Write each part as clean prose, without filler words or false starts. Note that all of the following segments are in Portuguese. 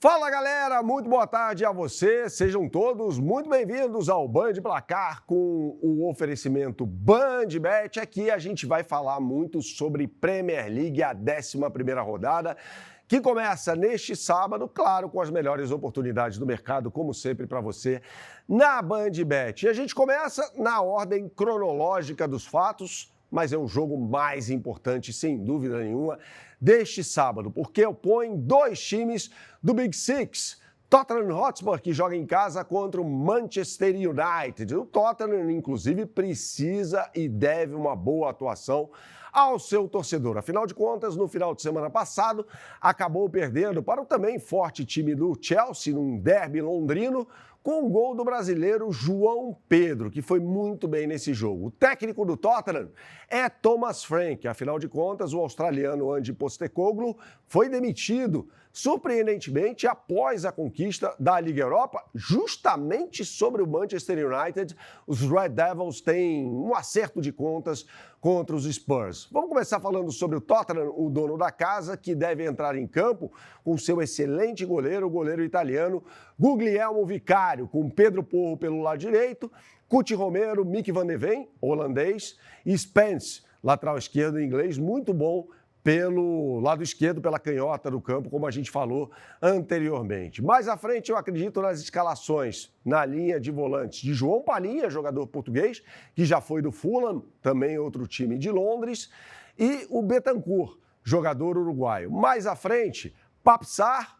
Fala galera, muito boa tarde a você, sejam todos muito bem-vindos ao Band Placar com o oferecimento BandBet. Aqui a gente vai falar muito sobre Premier League, a 11ª rodada, que começa neste sábado, claro, com as melhores oportunidades do mercado, como sempre para você, na BandBet. E a gente começa na ordem cronológica dos fatos, mas é o jogo mais importante, sem dúvida nenhuma, deste sábado, porque opõe dois times do Big Six. Tottenham Hotspur, que joga em casa contra o Manchester United. O Tottenham, inclusive, precisa e deve uma boa atuação ao seu torcedor. Afinal de contas, no final de semana passado, acabou perdendo para o também forte time do Chelsea, num derby londrino, com o gol do brasileiro João Pedro, que foi muito bem nesse jogo. O técnico do Tottenham é Thomas Frank. Afinal de contas, o australiano Ange Postecoglou foi demitido, surpreendentemente, após a conquista da Liga Europa, justamente sobre o Manchester United. Os Red Devils têm um acerto de contas contra os Spurs. Vamos começar falando sobre o Tottenham, o dono da casa, que deve entrar em campo com seu excelente goleiro, o goleiro italiano Guglielmo Vicario, com Pedro Porro pelo lado direito, Cuti Romero, Mick van de Ven, holandês, e Spence, lateral esquerdo inglês, muito bom pelo lado esquerdo, pela canhota do campo, como a gente falou anteriormente. Mais à frente, eu acredito nas escalações na linha de volantes de João Palhinha, jogador português, que já foi do Fulham, também outro time de Londres, e o Bentancur, jogador uruguaio. Mais à frente, Pape Sarr,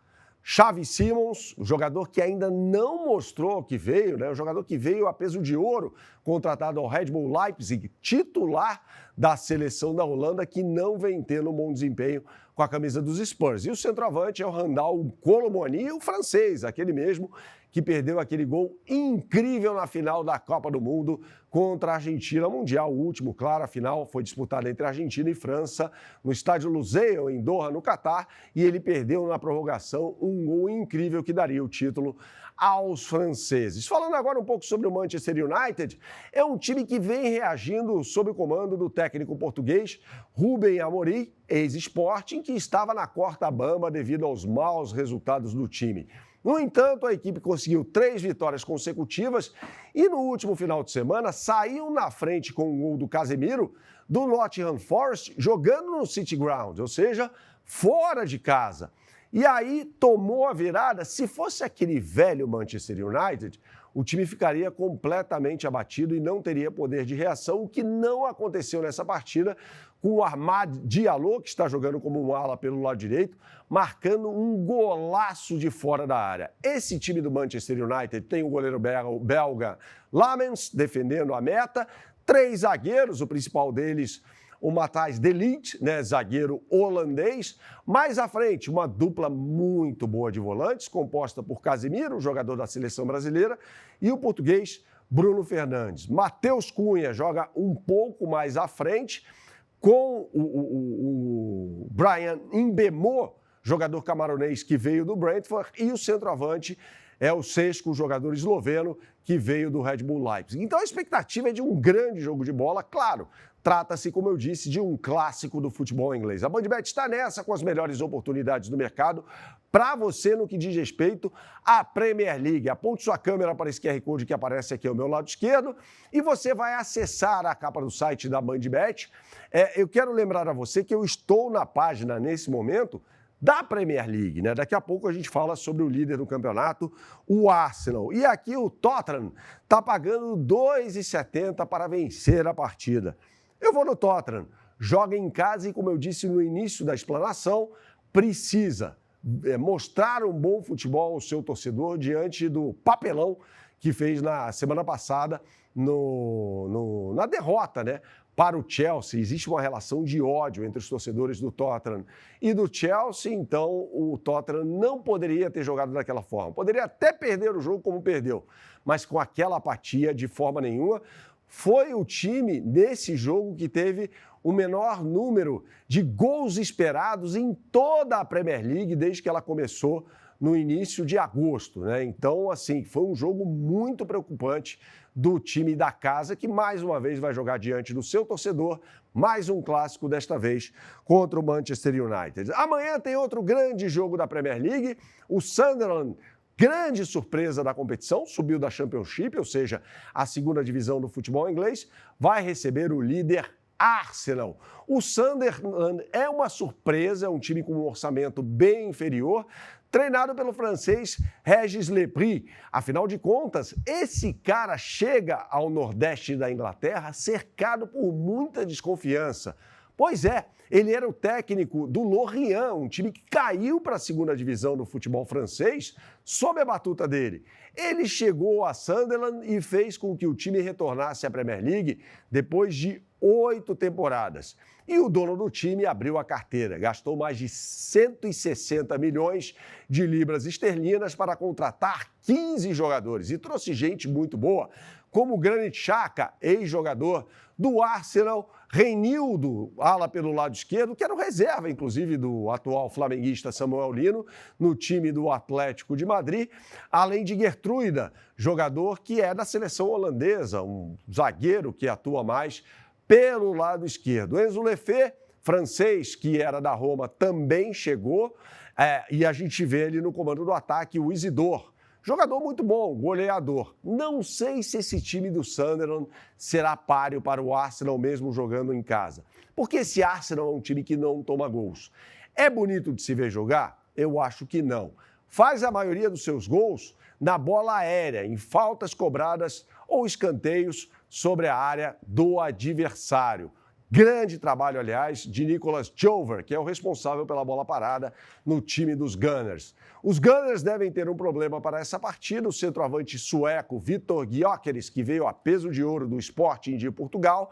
Xavi Simons, o jogador que ainda não mostrou que veio, né? O jogador que veio a peso de ouro, contratado ao Red Bull Leipzig, titular da seleção da Holanda, que não vem tendo um bom desempenho com a camisa dos Spurs. E o centroavante é o Randal Kolo Muani, o francês, aquele mesmo que perdeu aquele gol incrível na final da Copa do Mundo contra a Argentina Mundial. O último, claro, a final foi disputada entre Argentina e França no estádio Lusail, em Doha, no Catar, e ele perdeu na prorrogação um gol incrível que daria o título aos franceses. Falando agora um pouco sobre o Manchester United, é um time que vem reagindo sob o comando do técnico português Ruben Amorim, ex-Sporting, que estava na corda bamba devido aos maus resultados do time. No entanto, a equipe conseguiu 3 vitórias consecutivas e no último final de semana saiu na frente com o gol do Casemiro do Nottingham Forest jogando no City Ground, ou seja, fora de casa. E aí tomou a virada. Se fosse aquele velho Manchester United, o time ficaria completamente abatido e não teria poder de reação, o que não aconteceu nessa partida, com o Amad Diallo, que está jogando como um ala pelo lado direito, marcando um golaço de fora da área. Esse time do Manchester United tem o goleiro belga Lamens defendendo a meta, 3 zagueiros, o principal deles o Matthijs de Ligt, né, zagueiro holandês. Mais à frente, uma dupla muito boa de volantes, composta por Casemiro, jogador da seleção brasileira, e o português Bruno Fernandes. Matheus Cunha joga um pouco mais à frente, com o Bryan Mbeumo, jogador camaronês que veio do Brentford, e o centroavante é o Šeško, jogador esloveno, que veio do Red Bull Leipzig. Então a expectativa é de um grande jogo de bola, claro. Trata-se, como eu disse, de um clássico do futebol inglês. A BandBet está nessa com as melhores oportunidades do mercado para você no que diz respeito à Premier League. Aponte sua câmera para esse QR Code que aparece aqui ao meu lado esquerdo e você vai acessar a capa do site da BandBet. Eu quero lembrar a você que eu estou na página, nesse momento, da Premier League, né? Daqui a pouco a gente fala sobre o líder do campeonato, o Arsenal. E aqui o Tottenham está pagando 2,70 para vencer a partida. Eu vou no Tottenham, joga em casa e, como eu disse no início da explanação, precisa mostrar um bom futebol ao seu torcedor diante do papelão que fez na semana passada na derrota, né? Para o Chelsea. Existe uma relação de ódio entre os torcedores do Tottenham e do Chelsea, então o Tottenham não poderia ter jogado daquela forma. Poderia até perder o jogo como perdeu, mas com aquela apatia de forma nenhuma, foi o time nesse jogo que teve o menor número de gols esperados em toda a Premier League desde que ela começou no início de agosto, né? Então, assim, foi um jogo muito preocupante do time da casa, que mais uma vez vai jogar diante do seu torcedor, mais um clássico desta vez contra o Manchester United. Amanhã tem outro grande jogo da Premier League, o Sunderland, grande surpresa da competição, subiu da Championship, ou seja, a segunda divisão do futebol inglês, vai receber o líder Arsenal. O Sunderland é uma surpresa, é um time com um orçamento bem inferior, treinado pelo francês Régis Lebris. Afinal de contas, esse cara chega ao nordeste da Inglaterra cercado por muita desconfiança. Pois é, ele era o técnico do Lorient, um time que caiu para a segunda divisão do futebol francês, sob a batuta dele. Ele chegou a Sunderland e fez com que o time retornasse à Premier League depois de 8 temporadas. E o dono do time abriu a carteira, gastou mais de 160 milhões de libras esterlinas para contratar 15 jogadores e trouxe gente muito boa, como Granit Xhaka, ex-jogador do Arsenal, Reinildo, ala pelo lado esquerdo, que era o reserva, inclusive, do atual flamenguista Samuel Lino, no time do Atlético de Madrid, além de Geertruida, jogador que é da seleção holandesa, um zagueiro que atua mais pelo lado esquerdo. Enzo Lefebvre, francês, que era da Roma, também chegou, e a gente vê ele no comando do ataque o Isidore. Jogador muito bom, goleador. Não sei se esse time do Sunderland será páreo para o Arsenal mesmo jogando em casa. Porque esse Arsenal é um time que não toma gols. É bonito de se ver jogar? Eu acho que não. Faz a maioria dos seus gols na bola aérea, em faltas cobradas ou escanteios sobre a área do adversário. Grande trabalho, aliás, de Nicolas Jover, que é o responsável pela bola parada no time dos Gunners. Os Gunners devem ter um problema para essa partida. O centroavante sueco Vitor Gyökeres, que veio a peso de ouro do Sporting de Portugal,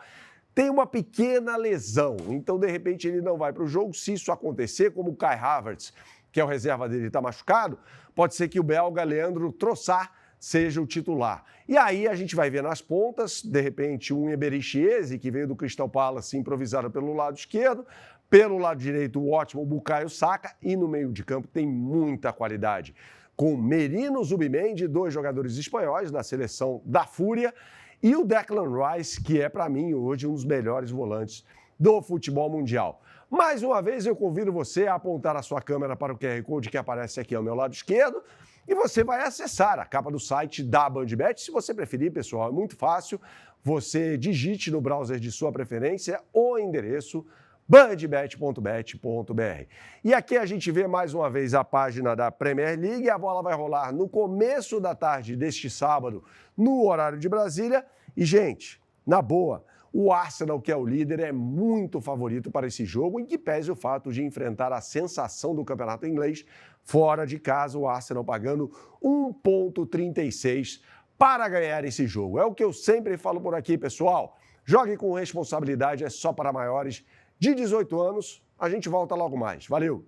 tem uma pequena lesão. Então, de repente, ele não vai para o jogo. Se isso acontecer, como o Kai Havertz, que é o reserva dele, está machucado, pode ser que o belga Leandro Trossard seja o titular. E aí a gente vai ver nas pontas, de repente, um Eberechi Eze, que veio do Crystal Palace, improvisado pelo lado esquerdo, pelo lado direito o ótimo Bukayo Saka, e no meio de campo tem muita qualidade, com Merino Zubimendi, 2 jogadores espanhóis da seleção da Fúria, e o Declan Rice, que é, para mim, hoje um dos melhores volantes do futebol mundial. Mais uma vez, eu convido você a apontar a sua câmera para o QR Code que aparece aqui ao meu lado esquerdo, e você vai acessar a capa do site da BandBet. Se você preferir, pessoal, é muito fácil. Você digite no browser de sua preferência o endereço bandbet.bet.br. E aqui a gente vê mais uma vez a página da Premier League. A bola vai rolar no começo da tarde deste sábado, no horário de Brasília. E, gente, na boa, o Arsenal, que é o líder, é muito favorito para esse jogo, em que pese o fato de enfrentar a sensação do campeonato inglês fora de casa, o Arsenal pagando 1,36 para ganhar esse jogo. É o que eu sempre falo por aqui, pessoal. Jogue com responsabilidade, é só para maiores de 18 anos. A gente volta logo mais. Valeu!